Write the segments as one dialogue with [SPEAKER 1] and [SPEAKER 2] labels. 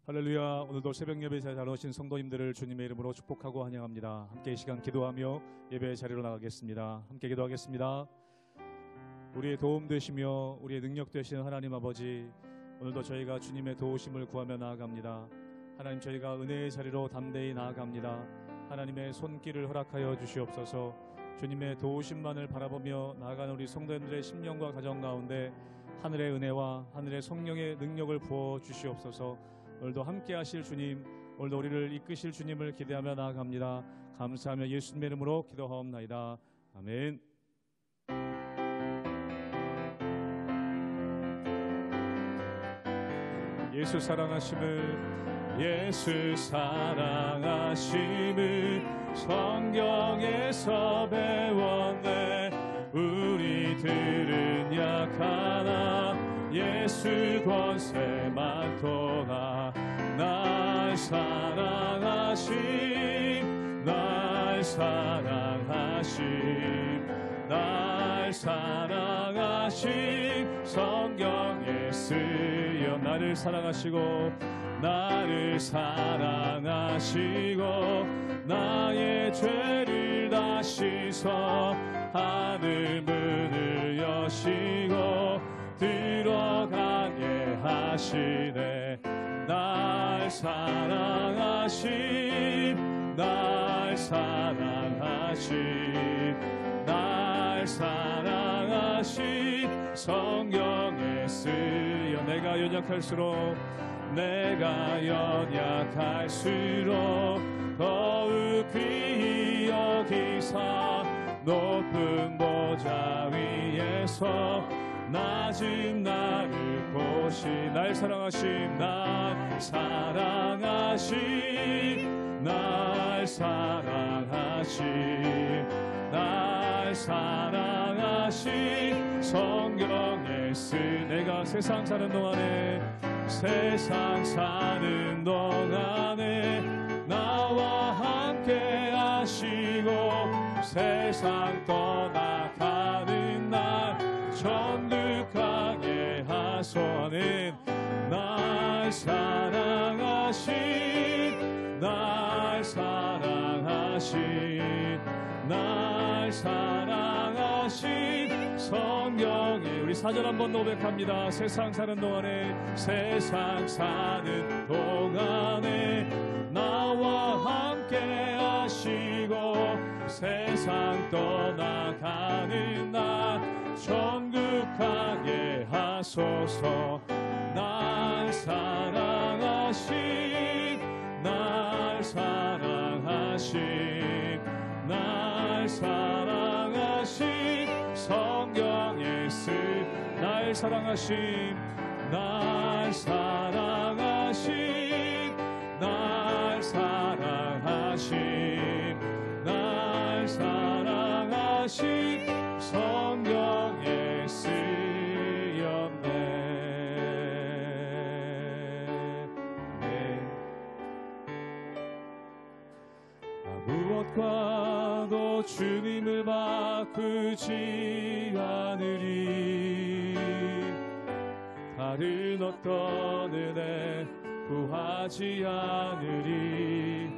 [SPEAKER 1] 할렐루야. 오늘도 새벽 예배 자리에 나오신 성도님들을 주님의 이름으로 축복하고 환영합니다. 함께 이 시간 기도하며 예배 자리로 나가겠습니다. 함께 기도하겠습니다. 우리의 도움 되시며 우리의 능력 되시는 하나님 아버지, 오늘도 저희가 주님의 도우심을 구하며 나아갑니다. 하나님, 저희가 은혜의 자리로 담대히 나아갑니다. 하나님의 손길을 허락하여 주시옵소서. 주님의 도우심만을 바라보며 나아가는 우리 성도님들의 심령과 가정 가운데 하늘의 은혜와 하늘의 성령의 능력을 부어 주시옵소서. 오늘도 함께 하실 주님, 오늘도 우리를 이끄실 주님을 기대하며 나아갑니다. 감사하며 예수님의 이름으로 기도하옵나이다. 아멘. 예수 사랑하심을 성경에서 배웠네. 우리들은 약하나 예수 권세 많도다. 날 사랑하심 성경에 쓰여 나를 사랑하시고 나의 죄를 다 씻어 하늘 문을 여시고 들어가게 하시네. 날 사랑하심 성경에 쓰여 내가 연약할수록 더욱 귀히 여기사 높은 보좌 위에서 낮은 나를 보시. 날 사랑하심 성경에 쓰. 내가 세상 사는 동안에 나와 함께 하시고 세상 떠나가는 날 천국하게 하소는. 날 사랑하신 성경에 우리 사절 한번 고백합니다. 세상 사는 동안에 나와 함께 하시고 세상 떠나가는 날 천국하게 하소서. 날 사랑하심 성경에 쓰. 날 사랑하심 성경에 쓰였네. 무엇과도 주님을 바꾸지 않으리. 다른 어떤 은혜 구하지 않으리.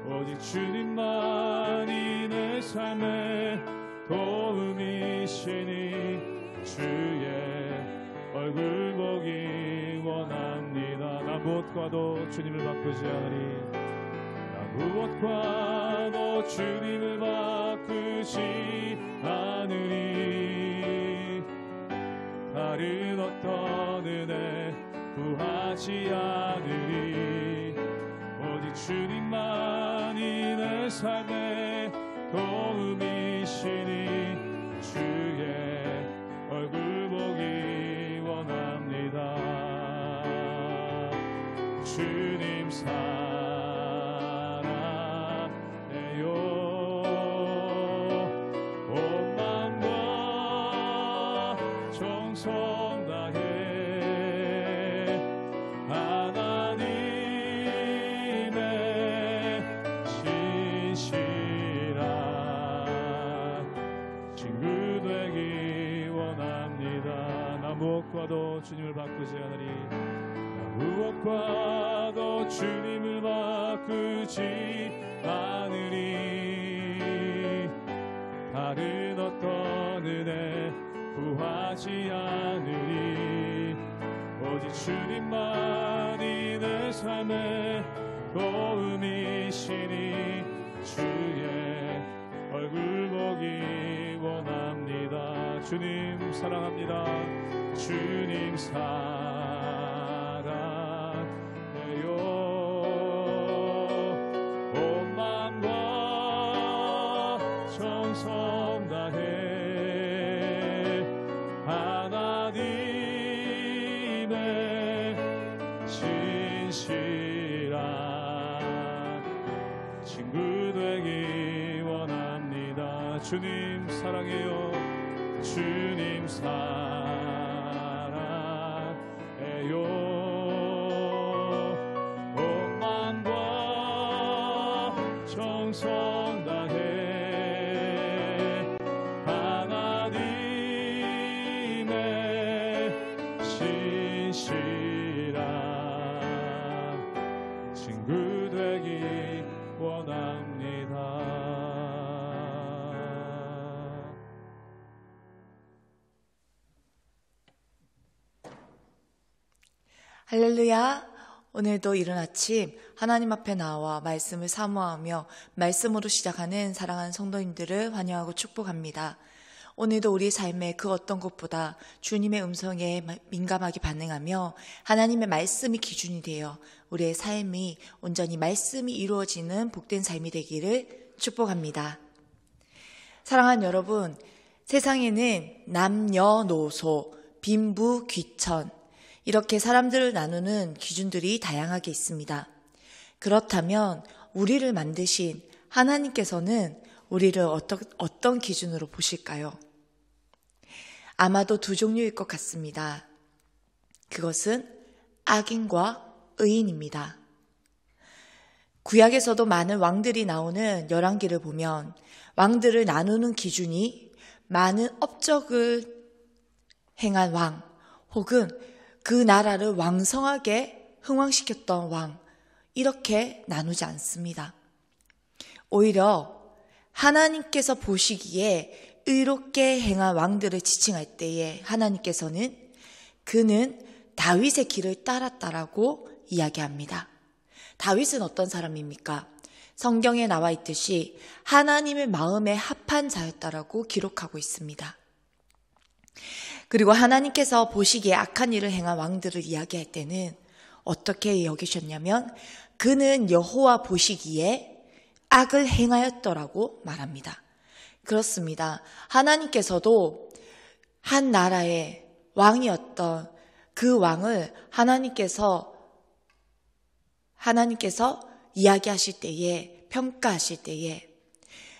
[SPEAKER 1] 오직 주님만이 내 삶의 도움이시니 주의 얼굴 보기 원합니다. 나 무엇과도 주님을 바꾸지 않으리. 무엇과도 주님을 바꾸지 않으리. 다른 어떤 은혜 구하지 않으리. 오직 주님만이 내 삶의 도움이시니 주의 얼굴 보기 원합니다. 주님 온 마음과 정성 다해 하나님의 신실한 친구 되기 원합니다. 나 무엇과도 주님을 바꾸지 않으리. 무엇과도 주님을 바꾸지 않으리. 다른 어떤 은혜 구하지 않으리. 오직 주님만이 내 삶의 도움이시니 주의 얼굴 보기 원합니다. 주님 사랑합니다. 주님 사랑해요. 온 마음과 정성 다해 하나님의 진실한 친구 되기 원합니다. 주님 사랑해요. 주님 사랑해요. 온 마음과 정성 다해 하나님의 신실한 친구 되기 원합니다.
[SPEAKER 2] 할렐루야. 오늘도 이른 아침 하나님 앞에 나와 말씀을 사모하며 말씀으로 시작하는 사랑하는 성도님들을 환영하고 축복합니다. 오늘도 우리 삶의 그 어떤 것보다 주님의 음성에 민감하게 반응하며 하나님의 말씀이 기준이 되어 우리의 삶이 온전히 말씀이 이루어지는 복된 삶이 되기를 축복합니다. 사랑하는 여러분, 세상에는 남녀노소, 빈부, 귀천 이렇게 사람들을 나누는 기준들이 다양하게 있습니다. 그렇다면 우리를 만드신 하나님께서는 우리를 어떤 기준으로 보실까요? 아마도 두 종류일 것 같습니다. 그것은 악인과 의인입니다. 구약에서도 많은 왕들이 나오는 열왕기를 보면 왕들을 나누는 기준이 많은 업적을 행한 왕 혹은 그 나라를 왕성하게 흥왕시켰던 왕 이렇게 나누지 않습니다. 오히려 하나님께서 보시기에 의롭게 행한 왕들을 지칭할 때에 하나님께서는 그는 다윗의 길을 따랐다라고 이야기합니다. 다윗은 어떤 사람입니까? 성경에 나와 있듯이 하나님의 마음에 합한 자였다라고 기록하고 있습니다. 그리고 하나님께서 보시기에 악한 일을 행한 왕들을 이야기할 때는 어떻게 여기셨냐면 그는 여호와 보시기에 악을 행하였더라고 말합니다. 그렇습니다. 하나님께서도 한 나라의 왕이었던 그 왕을 하나님께서 이야기하실 때에 평가하실 때에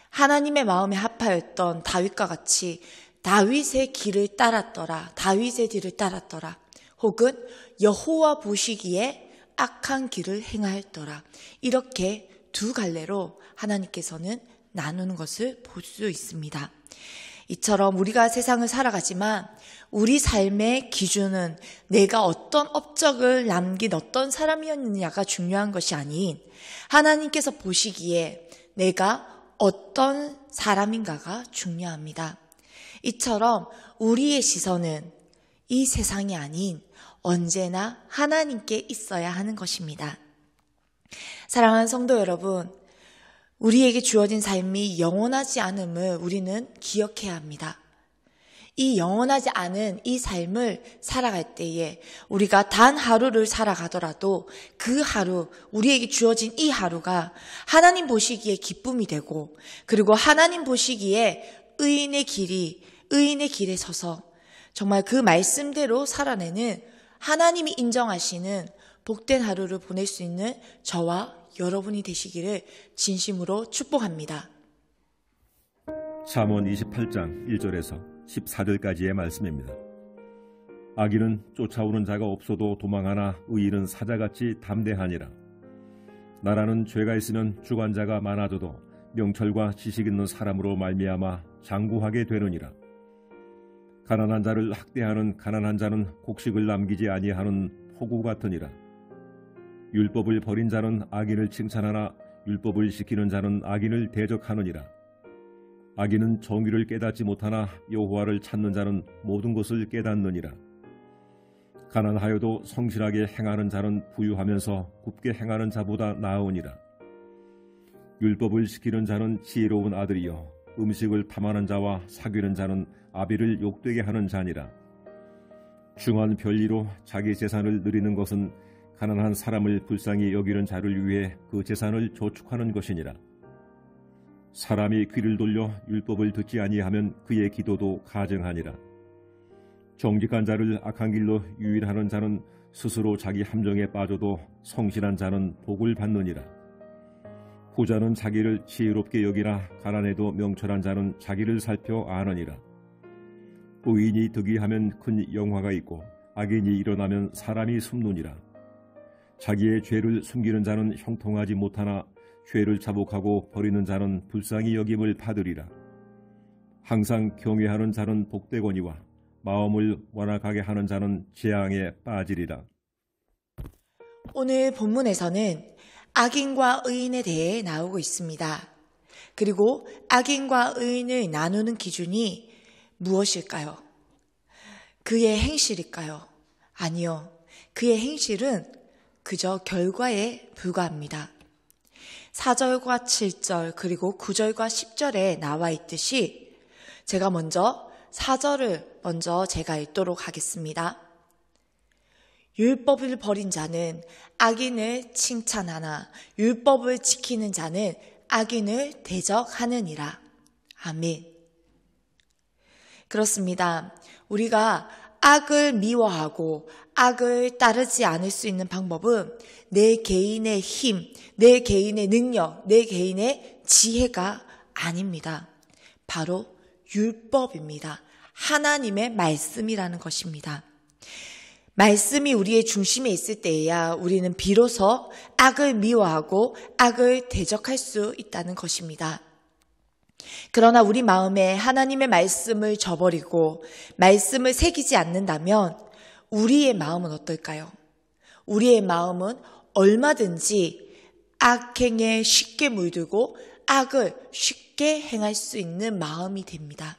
[SPEAKER 2] 하나님의 마음에 합하였던 다윗과 같이 다윗의 길을 따랐더라. 다윗의 뒤를 따랐더라. 혹은 여호와 보시기에 악한 길을 행하였더라. 이렇게 두 갈래로 하나님께서는 나누는 것을 볼 수 있습니다. 이처럼 우리가 세상을 살아가지만 우리 삶의 기준은 내가 어떤 업적을 남긴 어떤 사람이었느냐가 중요한 것이 아닌 하나님께서 보시기에 내가 어떤 사람인가가 중요합니다. 이처럼 우리의 시선은 이 세상이 아닌 언제나 하나님께 있어야 하는 것입니다. 사랑하는 성도 여러분, 우리에게 주어진 삶이 영원하지 않음을 우리는 기억해야 합니다. 이 영원하지 않은 이 삶을 살아갈 때에 우리가 단 하루를 살아가더라도 그 하루, 우리에게 주어진 이 하루가 하나님 보시기에 기쁨이 되고 그리고 하나님 보시기에 의인의 길에 서서 정말 그 말씀대로 살아내는 하나님이 인정하시는 복된 하루를 보낼 수 있는 저와 여러분이 되시기를 진심으로 축복합니다.
[SPEAKER 3] 잠언 28장 1절에서 14절까지의 말씀입니다. 악인은 쫓아오는 자가 없어도 도망하나 의인은 사자같이 담대하니라. 나라는 죄가 있으면 주관자가 많아져도 명철과 지식 있는 사람으로 말미암아 장구하게 되느니라. 가난한 자를 학대하는 가난한 자는 곡식을 남기지 아니하는 폭우 같으니라. 율법을 버린 자는 악인을 칭찬하나 율법을 지키는 자는 악인을 대적하느니라. 악인은 정의를 깨닫지 못하나 여호와를 찾는 자는 모든 것을 깨닫느니라. 가난하여도 성실하게 행하는 자는 부유하면서 굽게 행하는 자보다 나으니라. 율법을 지키는 자는 지혜로운 아들이요 음식을 탐하는 자와 사귀는 자는 아비를 욕되게 하는 자니라. 중한 별리로 자기 재산을 누리는 것은 가난한 사람을 불쌍히 여기는 자를 위해 그 재산을 저축하는 것이니라. 사람이 귀를 돌려 율법을 듣지 아니하면 그의 기도도 가증하니라. 정직한 자를 악한 길로 유인하는 자는 스스로 자기 함정에 빠져도 성실한 자는 복을 받느니라. 부자는 자기를 지혜롭게 여기나 가난해도 명철한 자는 자기를 살펴 아느니라. 의인이 득이하면 큰 영화가 있고 악인이 일어나면 사람이 숨느니라. 자기의 죄를 숨기는 자는 형통하지 못하나 죄를 자복하고 버리는 자는 불쌍히 여김을 받으리라. 항상 경외하는 자는 복되거니와 마음을 완악하게 하는 자는 재앙에 빠지리라.
[SPEAKER 2] 오늘 본문에서는 악인과 의인에 대해 나오고 있습니다. 그리고 악인과 의인을 나누는 기준이 무엇일까요? 그의 행실일까요? 아니요. 그의 행실은 그저 결과에 불과합니다. 4절과 7절 그리고 9절과 10절에 나와 있듯이 제가 먼저 4절을 먼저 제가 읽도록 하겠습니다. 율법을 버린 자는 악인을 칭찬하나 율법을 지키는 자는 악인을 대적하느니라. 아멘. 그렇습니다. 우리가 악을 미워하고 악을 따르지 않을 수 있는 방법은 내 개인의 힘, 내 개인의 능력, 내 개인의 지혜가 아닙니다. 바로 율법입니다. 하나님의 말씀이라는 것입니다. 말씀이 우리의 중심에 있을 때에야 우리는 비로소 악을 미워하고 악을 대적할 수 있다는 것입니다. 그러나 우리 마음에 하나님의 말씀을 저버리고 말씀을 새기지 않는다면 우리의 마음은 어떨까요? 우리의 마음은 얼마든지 악행에 쉽게 물들고 악을 쉽게 행할 수 있는 마음이 됩니다.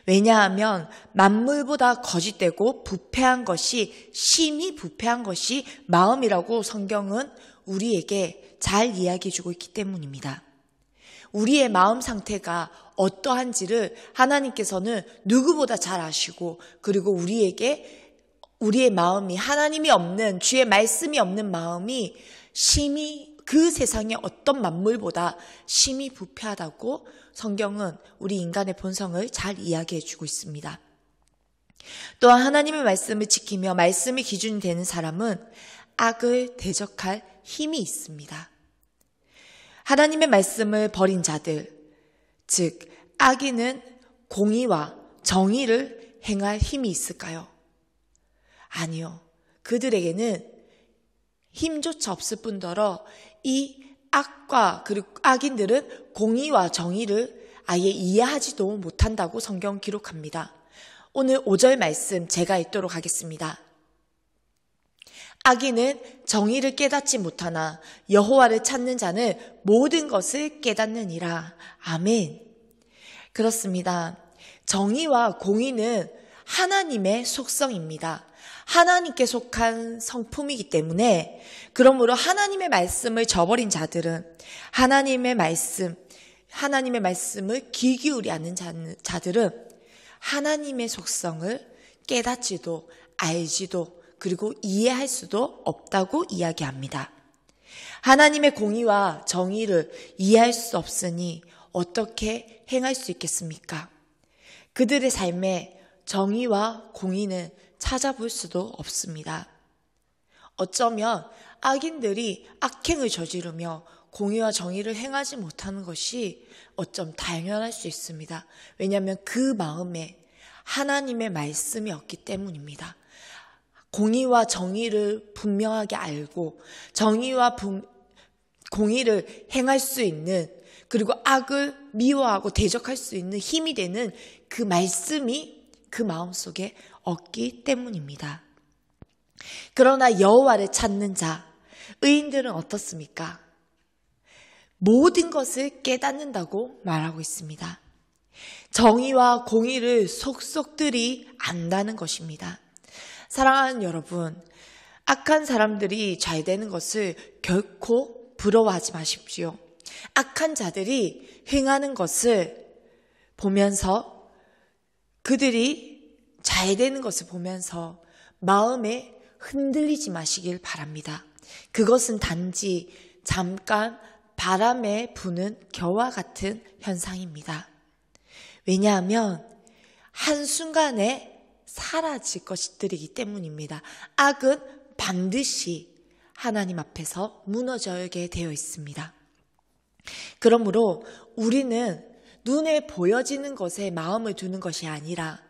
[SPEAKER 2] 왜냐하면 만물보다 거짓되고 부패한 것이 심히 부패한 것이 마음이라고 성경은 우리에게 잘 이야기해 주고 있기 때문입니다. 우리의 마음 상태가 어떠한지를 하나님께서는 누구보다 잘 아시고 그리고 우리의 마음이 하나님이 없는 주의 말씀이 없는 마음이 심히 그 세상의 어떤 만물보다 심히 부패하다고 성경은 우리 인간의 본성을 잘 이야기해 주고 있습니다. 또한 하나님의 말씀을 지키며 말씀이 기준이 되는 사람은 악을 대적할 힘이 있습니다. 하나님의 말씀을 버린 자들, 즉 악인은 공의와 정의를 행할 힘이 있을까요? 아니요. 그들에게는 힘조차 없을 뿐더러 이 악과 그리고 악인들은 공의와 정의를 아예 이해하지도 못한다고 성경 기록합니다. 오늘 5절 말씀 제가 읽도록 하겠습니다. 악인은 정의를 깨닫지 못하나 여호와를 찾는 자는 모든 것을 깨닫느니라. 아멘. 그렇습니다. 정의와 공의는 하나님의 속성입니다. 하나님께 속한 성품이기 때문에 그러므로 하나님의 말씀을 저버린 자들은 하나님의 말씀을 귀 기울이 않는 자들은 하나님의 속성을 깨닫지도 알지도 그리고 이해할 수도 없다고 이야기합니다. 하나님의 공의와 정의를 이해할 수 없으니 어떻게 행할 수 있겠습니까? 그들의 삶에 정의와 공의는 찾아볼 수도 없습니다. 어쩌면 악인들이 악행을 저지르며 공의와 정의를 행하지 못하는 것이 어쩜 당연할 수 있습니다. 왜냐하면 그 마음에 하나님의 말씀이 없기 때문입니다. 공의와 정의를 분명하게 알고 정의와 공의를 행할 수 있는 그리고 악을 미워하고 대적할 수 있는 힘이 되는 그 말씀이 그 마음속에 없기 때문입니다. 그러나 여호와를 찾는 자, 의인들은 어떻습니까? 모든 것을 깨닫는다고 말하고 있습니다. 정의와 공의를 속속들이 안다는 것입니다. 사랑하는 여러분, 악한 사람들이 잘 되는 것을 결코 부러워하지 마십시오. 악한 자들이 행하는 것을 보면서, 그들이 잘 되는 것을 보면서 마음에 흔들리지 마시길 바랍니다. 그것은 단지 잠깐 바람에 부는 겨와 같은 현상입니다. 왜냐하면 한순간에 사라질 것들이기 때문입니다. 악은 반드시 하나님 앞에서 무너져게 되어 있습니다. 그러므로 우리는 눈에 보여지는 것에 마음을 두는 것이 아니라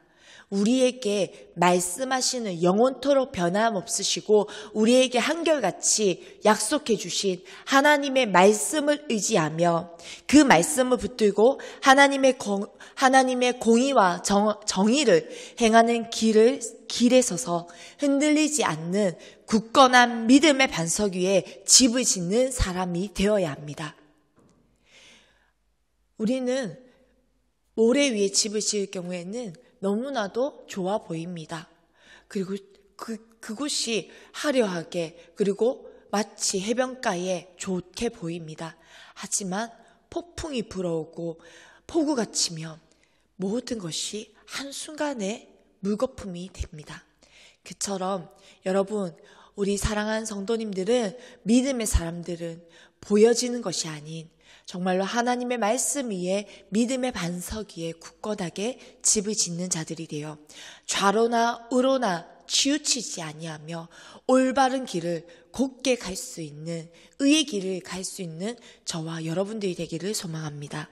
[SPEAKER 2] 우리에게 말씀하시는 영원토록 변함없으시고 우리에게 한결같이 약속해 주신 하나님의 말씀을 의지하며 그 말씀을 붙들고 하나님의 공의와 정의를 행하는 길에 서서 흔들리지 않는 굳건한 믿음의 반석 위에 집을 짓는 사람이 되어야 합니다. 우리는 모래 위에 집을 지을 경우에는 너무나도 좋아 보입니다. 그리고 그곳이 화려하게, 그리고 마치 해변가에 좋게 보입니다. 하지만 폭풍이 불어오고 폭우가 치면 모든 것이 한순간에 물거품이 됩니다. 그처럼 여러분, 우리 사랑하는 성도님들은, 믿음의 사람들은 보여지는 것이 아닌 정말로 하나님의 말씀 위에 믿음의 반석 위에 굳건하게 집을 짓는 자들이 되어 좌로나 우로나 치우치지 아니하며 올바른 길을 곧게 갈 수 있는, 의의 길을 갈 수 있는 저와 여러분들이 되기를 소망합니다.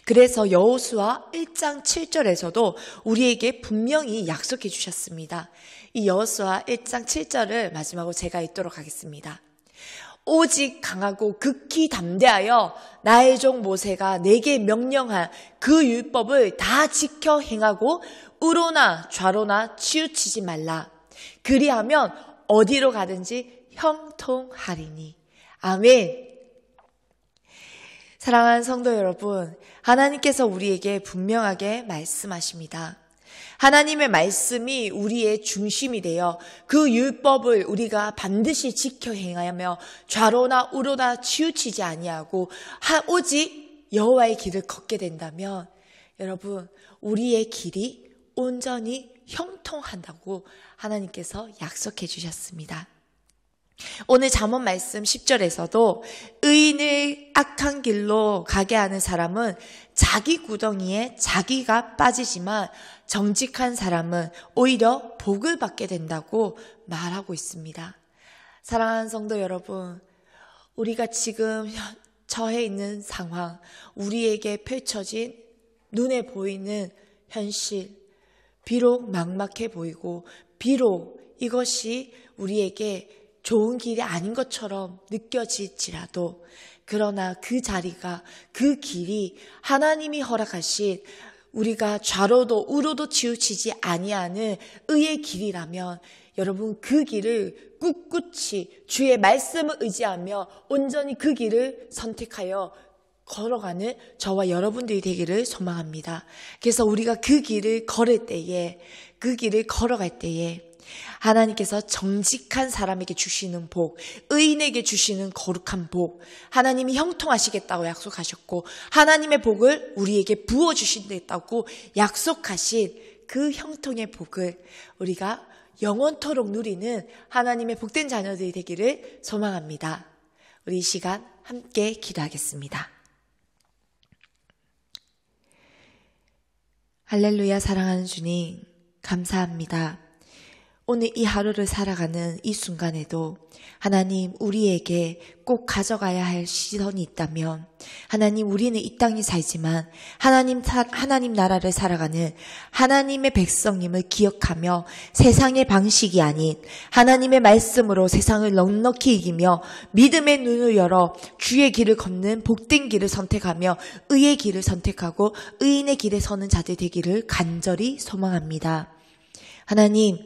[SPEAKER 2] 그래서 여호수아 1장 7절에서도 우리에게 분명히 약속해 주셨습니다. 이 여호수아 1장 7절을 마지막으로 제가 읽도록 하겠습니다. 오직 강하고 극히 담대하여 나의 종 모세가 내게 명령한 그 율법을 다 지켜 행하고 우로나 좌로나 치우치지 말라. 그리하면 어디로 가든지 형통하리니. 아멘. 사랑하는 성도 여러분, 하나님께서 우리에게 분명하게 말씀하십니다. 하나님의 말씀이 우리의 중심이 되어 그 율법을 우리가 반드시 지켜 행하며 좌로나 우로나 치우치지 아니하고 오직 여호와의 길을 걷게 된다면 여러분, 우리의 길이 온전히 형통한다고 하나님께서 약속해 주셨습니다. 오늘 잠언 말씀 10절에서도 의인을 악한 길로 가게 하는 사람은 자기 구덩이에 자기가 빠지지만 정직한 사람은 오히려 복을 받게 된다고 말하고 있습니다. 사랑하는 성도 여러분, 우리가 지금 처해 있는 상황, 우리에게 펼쳐진 눈에 보이는 현실, 비록 막막해 보이고 비록 이것이 우리에게 좋은 길이 아닌 것처럼 느껴질지라도, 그러나 그 자리가, 그 길이 하나님이 허락하신 우리가 좌로도 우로도 치우치지 아니하는 의의 길이라면 여러분, 그 길을 꿋꿋이 주의 말씀을 의지하며 온전히 그 길을 선택하여 걸어가는 저와 여러분들이 되기를 소망합니다. 그래서 우리가 그 길을 걸을 때에, 그 길을 걸어갈 때에 하나님께서 정직한 사람에게 주시는 복, 의인에게 주시는 거룩한 복, 하나님이 형통하시겠다고 약속하셨고 하나님의 복을 우리에게 부어주신다고 약속하신 그 형통의 복을 우리가 영원토록 누리는 하나님의 복된 자녀들이 되기를 소망합니다. 우리 이 시간 함께 기도하겠습니다. 할렐루야. 사랑하는 주님, 감사합니다. 오늘 이 하루를 살아가는 이 순간에도 하나님, 우리에게 꼭 가져가야 할 시선이 있다면, 하나님, 우리는 이 땅에 살지만 하나님 나라를 살아가는 하나님의 백성님을 기억하며 세상의 방식이 아닌 하나님의 말씀으로 세상을 넉넉히 이기며 믿음의 눈을 열어 주의 길을 걷는 복된 길을 선택하며 의의 길을 선택하고 의인의 길에 서는 자들 되기를 간절히 소망합니다. 하나님,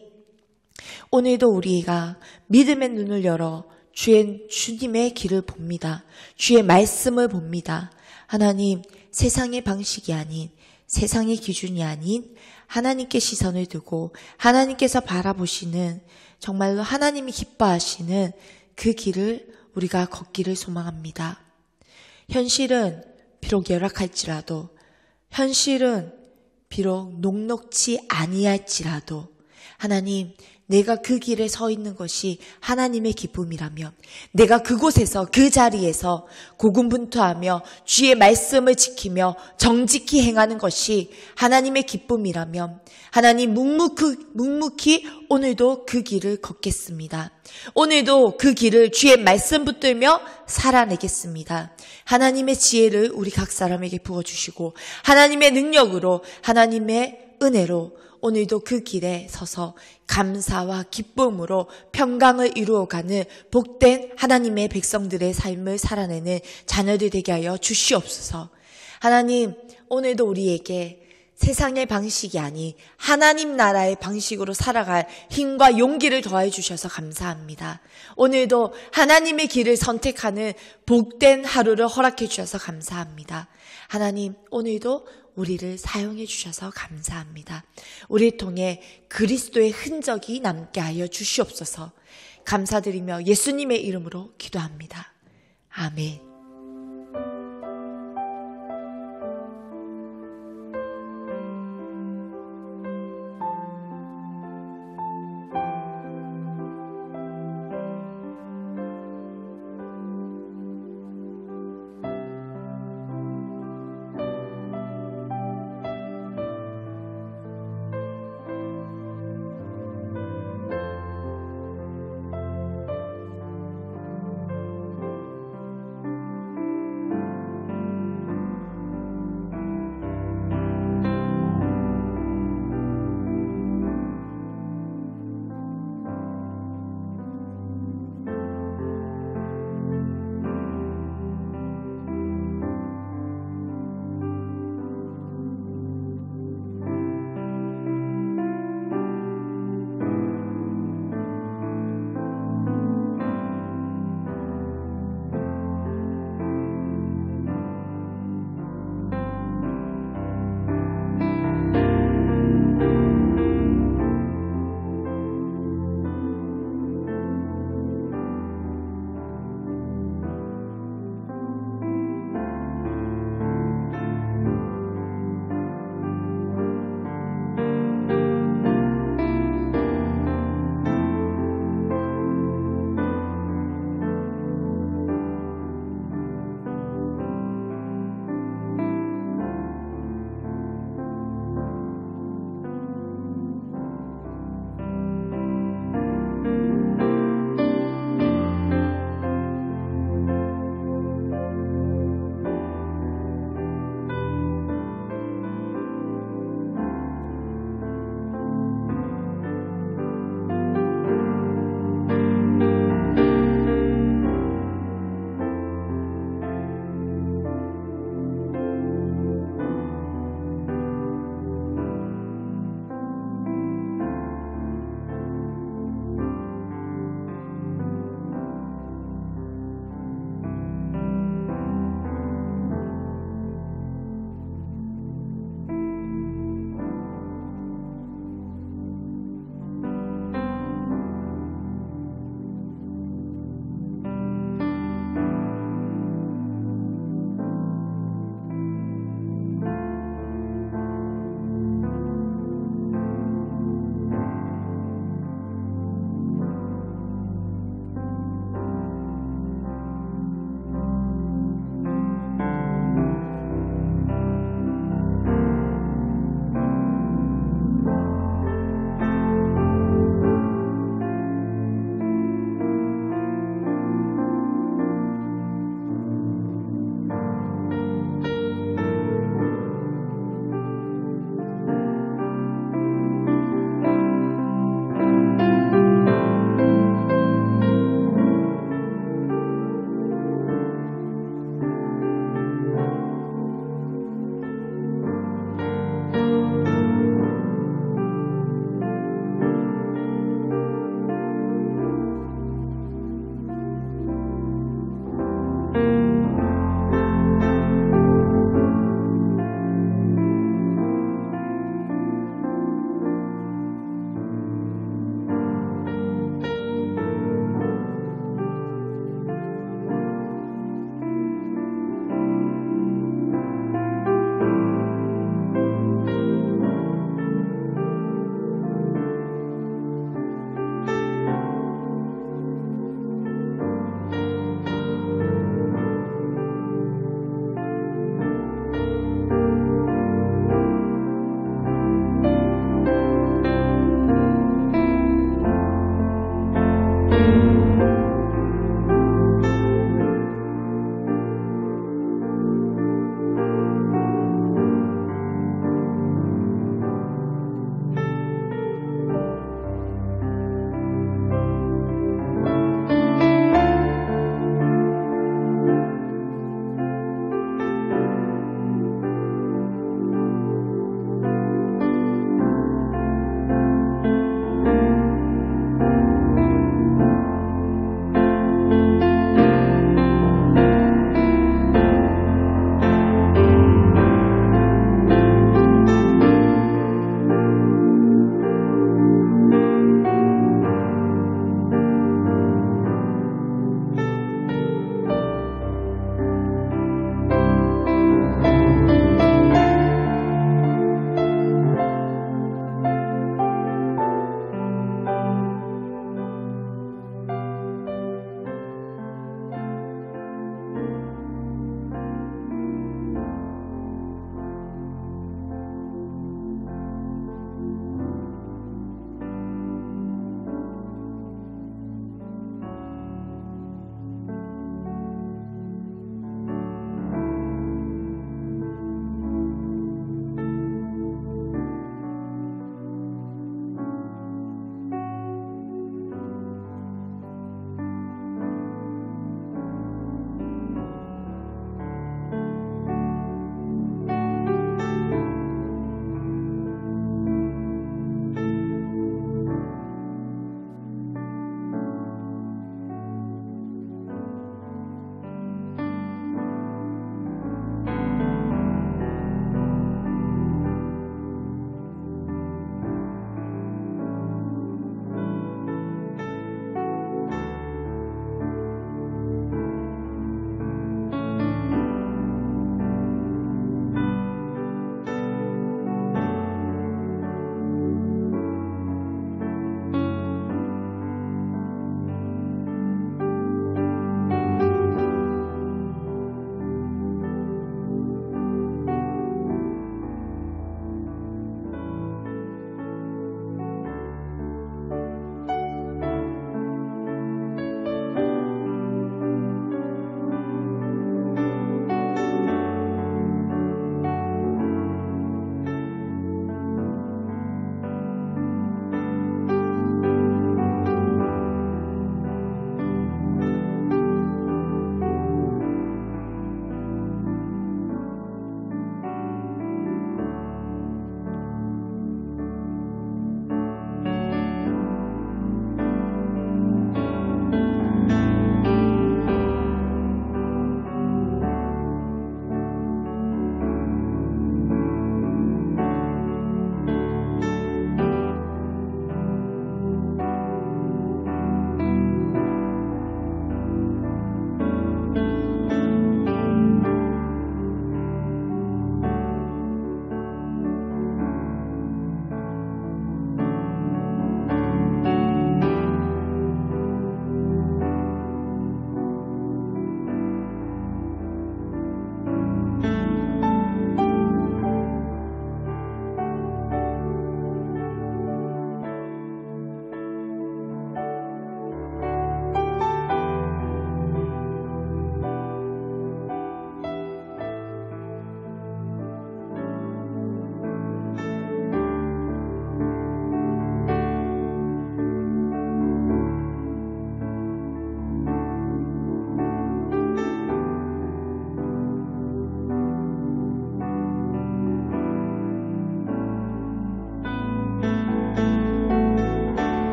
[SPEAKER 2] 오늘도 우리가 믿음의 눈을 열어 주님의 길을 봅니다. 주의 말씀을 봅니다. 하나님, 세상의 방식이 아닌, 세상의 기준이 아닌 하나님께 시선을 두고 하나님께서 바라보시는, 정말로 하나님이 기뻐하시는 그 길을 우리가 걷기를 소망합니다. 현실은 비록 열악할지라도, 현실은 비록 녹록지 아니할지라도, 하나님, 내가 그 길에 서 있는 것이 하나님의 기쁨이라면, 내가 그곳에서, 그 자리에서 고군분투하며 주의 말씀을 지키며 정직히 행하는 것이 하나님의 기쁨이라면, 하나님 묵묵히 오늘도 그 길을 걷겠습니다. 오늘도 그 길을 주의 말씀 붙들며 살아내겠습니다. 하나님의 지혜를 우리 각 사람에게 부어주시고, 하나님의 능력으로, 하나님의 은혜로 오늘도 그 길에 서서 감사와 기쁨으로 평강을 이루어가는 복된 하나님의 백성들의 삶을 살아내는 자녀들 되게 하여 주시옵소서. 하나님, 오늘도 우리에게 세상의 방식이 아닌 하나님 나라의 방식으로 살아갈 힘과 용기를 더해 주셔서 감사합니다. 오늘도 하나님의 길을 선택하는 복된 하루를 허락해 주셔서 감사합니다. 하나님, 오늘도 우리를 사용해 주셔서 감사합니다. 우리를 통해 그리스도의 흔적이 남게 하여 주시옵소서. 감사드리며 예수님의 이름으로 기도합니다. 아멘.